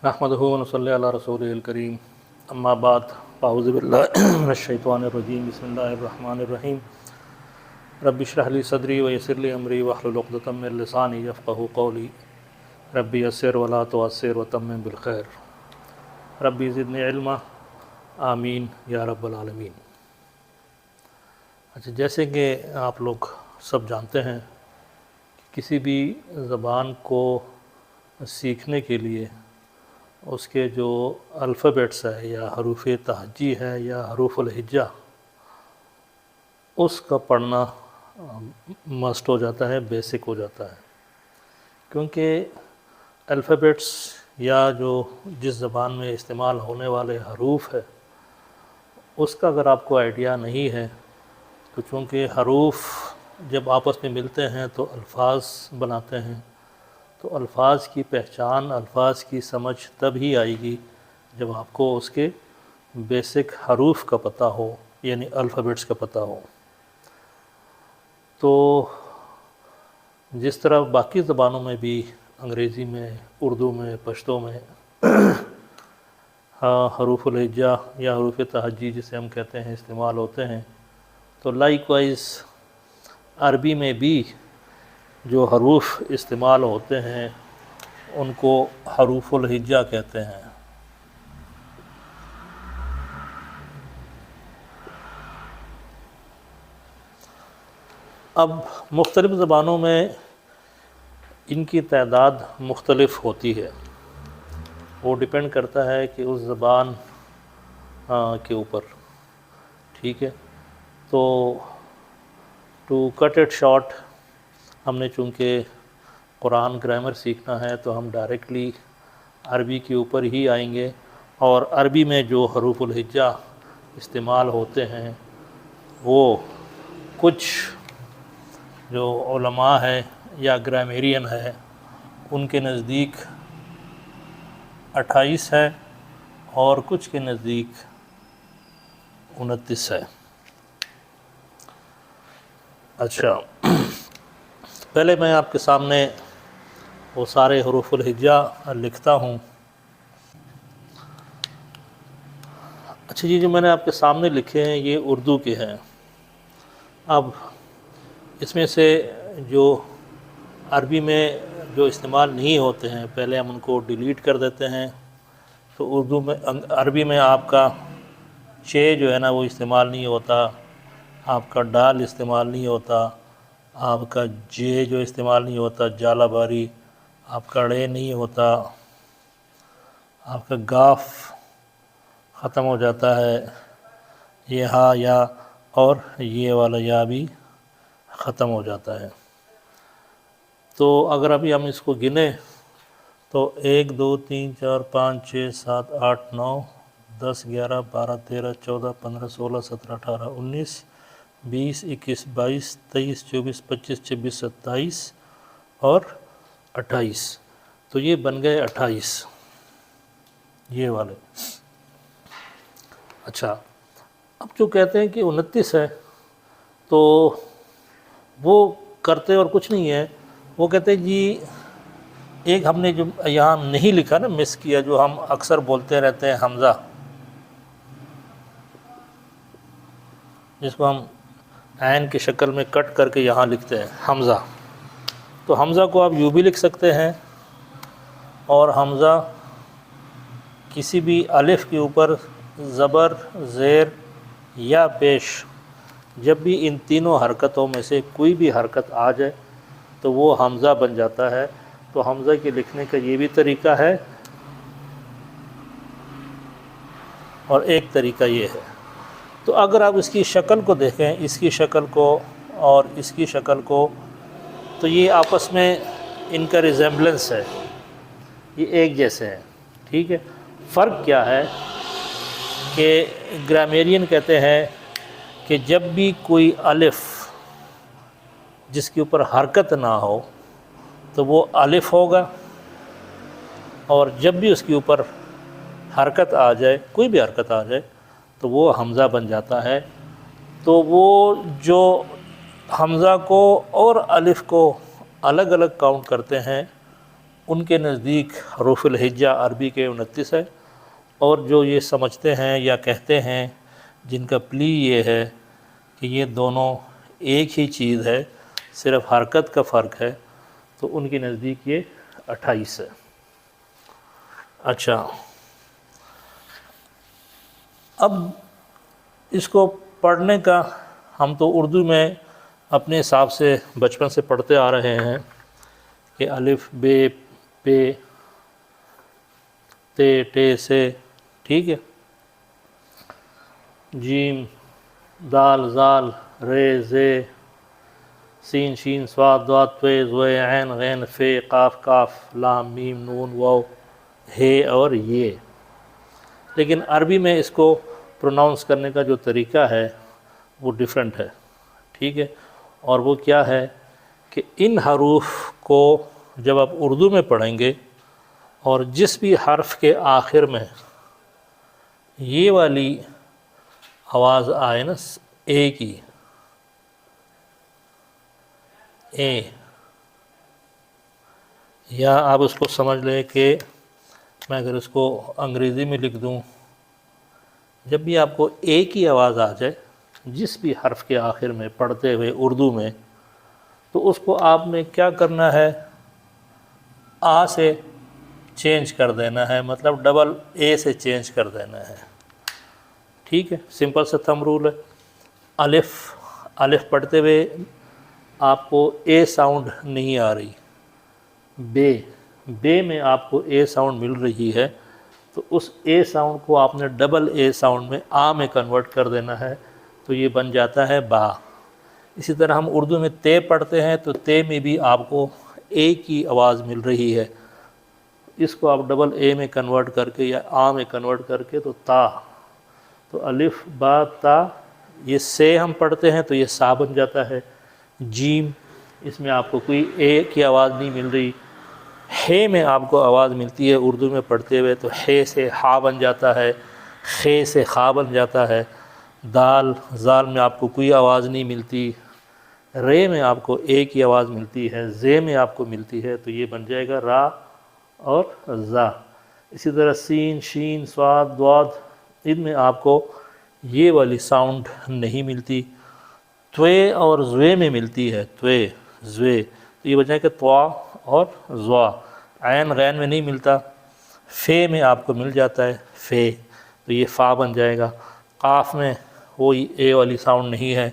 नहमदुहु व नसल्ली अला रसूलिल करीम अम्मा बाद अऊज़ु बिल्लाहि मिनश्शैतानिर रजीम बिस्मिल्लाहिर रहमानिर रहीम रब्बि इश्रह ली सदरी व यस्सिर ली अमरी वहलुल उक़दतम मिन लिसानी यफ़क़हू क़ौली रब्बि यस्सिर व ला तुअस्सिर व तम्मिम बिल खैर रब्बि ज़िदनी इल्मा आमीन या रब्बल आलमीन। अच्छा, जैसे कि आप लोग सब जानते हैं कि किसी भी ज़बान को सीखने के लिए उसके जो अल्फ़ाबेट्स है या हरूफ़ तहज्जी है या हरूफ़ुल हिज्जा उसका पढ़ना मस्ट हो जाता है, बेसिक हो जाता है। क्योंकि अल्फ़ाबेट्स या जो जिस ज़बान में इस्तेमाल होने वाले हरूफ है उसका अगर आपको आइडिया नहीं है तो चूँकि हरूफ जब आपस में मिलते हैं तो अल्फाज बनाते हैं, तो अल्फाज की पहचान, अल्फाज की समझ तब ही आएगी जब आपको उसके बेसिक हरूफ का पता हो, यानी अल्फ़ाबेट्स का पता हो। तो जिस तरह बाकी ज़बानों में भी अंग्रेज़ी में, उर्दू में, पश्तो में हरूफ़ुल हिज्जा या हरूफ़ तहज्जी जिसे हम कहते हैं इस्तेमाल होते हैं, तो लाइकवाइज़ अरबी में भी जो हरूफ इस्तेमाल होते हैं उनको हरूफ़ुल हिज्जा कहते हैं। अब मुख्तलिफ़ ज़बानों में इनकी तादाद मुख्तलिफ़ होती है, वो डिपेंड करता है कि उस ज़बान के ऊपर, ठीक है। तो टू कट इट शॉर्ट, हमने चूँकि कुरान ग्रामर सीखना है तो हम डायरेक्टली अरबी के ऊपर ही आएंगे, और अरबी में जो हरूफ़ुल हिज्जा इस्तेमाल होते हैं वो कुछ जो उलमा है या ग्रामेरियन है उनके नज़दीक 28 है और कुछ के नज़दीक 29 है। अच्छा, पहले मैं आपके सामने वो सारे हरूफ़ुल हिज्जा लिखता हूँ। अच्छा जी, जो मैंने आपके सामने लिखे हैं ये उर्दू के हैं। अब इसमें से जो अरबी में जो इस्तेमाल नहीं होते हैं पहले हम उनको डिलीट कर देते हैं। तो उर्दू में, अरबी में आपका चे जो है ना वो इस्तेमाल नहीं होता, आपका डाल इस्तेमाल नहीं होता, आपका जे जो इस्तेमाल नहीं होता, जालाबारी, आपका रे नहीं होता, आपका गाफ ख़त्म हो जाता है, ये हा या और ये वाला या भी ख़त्म हो जाता है। तो अगर अभी हम इसको गिने तो 1 2 3 4 5 6 7 8 9 10 11 12 13 14 15 16 17 18 19 20 21 22 23 24 25 26 27 और 28। तो ये बन गए 28 ये वाले। अच्छा, अब जो कहते हैं कि 29 है तो वो करते और कुछ नहीं है, वो कहते हैं जी एक हमने जो यहाँ नहीं लिखा ना, मिस किया, जो हम अक्सर बोलते रहते हैं हमज़ा, जिसको हम ऐन की शक्ल में कट करके यहाँ लिखते हैं हमज़ा। तो हमज़ा को आप यूँ भी लिख सकते हैं, और हमज़ा किसी भी अलिफ़ के ऊपर ज़बर, ज़ेर या पेश, जब भी इन तीनों हरकतों में से कोई भी हरकत आ जाए तो वो हमज़ा बन जाता है। तो हमज़ा के लिखने का ये भी तरीक़ा है और एक तरीक़ा ये है। तो अगर आप इसकी शक्ल को देखें, इसकी शक्ल को और इसकी शक्ल को, तो ये आपस में इनका रिजेम्बलेंस है, ये एक जैसे हैं, ठीक है। फ़र्क क्या है कि ग्रामेरियन कहते हैं कि जब भी कोई अलिफ़ जिसके ऊपर हरकत ना हो तो वो अलिफ़ होगा, और जब भी उसके ऊपर हरकत आ जाए, कोई भी हरकत आ जाए, तो वो हमज़ा बन जाता है। तो वो जो हमज़ा को और अलिफ़ को अलग अलग काउंट करते हैं ان کے نزدیک حروف الہجہ عربی کے 29 ہے، اور جو یہ سمجھتے ہیں یا کہتے ہیں جن کا پلی یہ ہے کہ یہ دونوں ایک ہی چیز ہے، صرف حرکت کا فرق ہے، تو ان کے نزدیک یہ 28 ہے۔ اچھا، اب اس کو پڑھنے کا ہم تو اردو میں اپنے حساب سے بچپن سے پڑھتے آ رہے ہیں کہ الف بے پے تے ٹے سے، ٹھیک ہے، جیم دال زال رے زے سین شین صاد ضاد طے ذے عین غین فے قاف کاف لام میم نون واو ہے اور یہ۔ لیکن عربی میں اس کو پروناؤنس کرنے کا جو طریقہ ہے وہ ڈیفرنٹ ہے، ٹھیک ہے، اور وہ کیا ہے کہ ان حروف کو جب آپ اردو میں پڑھیں گے اور جس بھی حرف کے آخر میں یہ والی آواز آئے نا، اے کی، اے، یا آپ اس کو سمجھ لیں کہ میں اگر اس کو انگریزی میں لکھ دوں، جب بھی آپ کو اے کی آواز آ جائے جس بھی حرف کے آخر میں پڑھتے ہوئے اردو میں، تو اس کو آپ نے کیا کرنا ہے، آ سے چینج کر دینا ہے، مطلب ڈبل اے سے چینج کر دینا ہے، ٹھیک ہے، سمپل سا تھم رول ہے۔ الف پڑھتے ہوئے آپ کو اے ساؤنڈ نہیں آ رہی، بے میں آپ کو اے ساؤنڈ مل رہی ہے، تو اس اے ساؤنڈ کو آپ نے ڈبل اے ساؤنڈ میں آ میں کنورٹ کر دینا ہے، تو یہ بن جاتا ہے با۔ اسی طرح ہم اردو میں تے پڑھتے ہیں تو تے میں بھی آپ کو اے کی آواز مل رہی ہے، اس کو آپ ڈبل اے میں کنورٹ کر کے یا آ میں کنورٹ کر کے تو تا، تو الف با تا، یہ سے ہم پڑھتے ہیں تو یہ سا بن جاتا ہے۔ جیم، اس میں آپ کو کوئی اے کی آواز نہیں مل رہی۔ ہے میں آپ کو آواز ملتی ہے اردو میں پڑھتے ہوئے، تو ہے سے ہا بن جاتا ہے، خے سے خا بن جاتا ہے۔ دال زال میں آپ کو کوئی آواز نہیں ملتی، رے میں آپ کو اے کی آواز ملتی ہے، زے میں آپ کو ملتی ہے، تو یہ بن جائے گا را اور زا۔ اسی طرح سین شین صاد ضاد، ان میں آپ کو یہ والی ساؤنڈ نہیں ملتی، توے اور زوے میں ملتی ہے، توے زوے، تو یہ بن جائے گا توا اور زوا۔ عین غین میں نہیں ملتا، فے میں آپ کو مل جاتا ہے، فے، تو یہ فا بن جائے گا۔ قاف میں وہی اے والی ساؤنڈ نہیں ہے،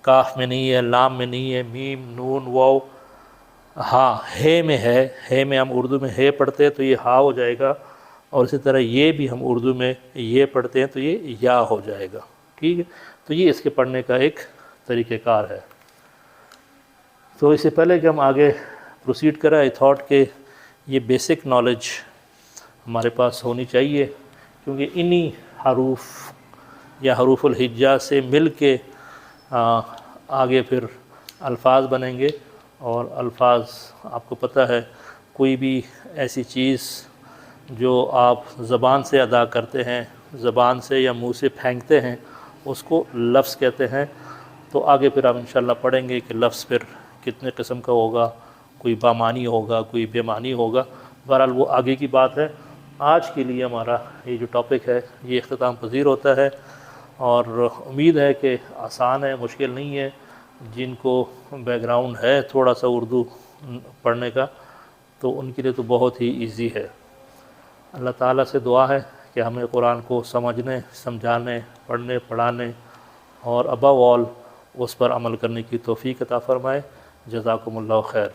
کاف میں نہیں ہے، لام میں نہیں ہے، میم نون واو ہاں ہے میں ہے، ہے میں ہم اردو میں ہے پڑھتے ہیں تو یہ ہا ہو جائے گا، اور اسی طرح یہ بھی ہم اردو میں یہ پڑھتے ہیں تو یہ یا ہو جائے گا، ٹھیک ہے، تو یہ اس کے پڑھنے کا ایک طریقہ کار ہے۔ تو اس سے پہلے کہ ہم آگے پروسیڈ کریں، آئی تھاٹ کہ یہ بیسک نالج ہمارے پاس ہونی چاہیے، کیونکہ انہی حروف یا حروف الہجہ سے مل کے آگے پھر الفاظ بنیں گے، اور الفاظ آپ کو پتہ ہے کوئی بھی ایسی چیز جو آپ زبان سے ادا کرتے ہیں، زبان سے یا منہ سے پھینکتے ہیں، اس کو لفظ کہتے ہیں۔ تو آگے پھر ہم انشاءاللہ پڑھیں گے کہ لفظ پھر کتنے قسم کا ہوگا، کوئی بامانی ہوگا، کوئی بے معنی ہوگا، بہرحال وہ آگے کی بات ہے۔ آج کے لیے ہمارا یہ جو ٹاپک ہے یہ اختتام پذیر ہوتا ہے، اور امید ہے کہ آسان ہے، مشکل نہیں ہے۔ جن کو بیک گراؤنڈ ہے تھوڑا سا اردو پڑھنے کا تو ان کے لیے تو بہت ہی ایزی ہے۔ اللہ تعالیٰ سے دعا ہے کہ ہمیں قرآن کو سمجھنے، سمجھانے، پڑھنے، پڑھانے اور ابو آل اس پر عمل کرنے کی توفیق عطا فرمائے۔ جزاکم اللہ خیر۔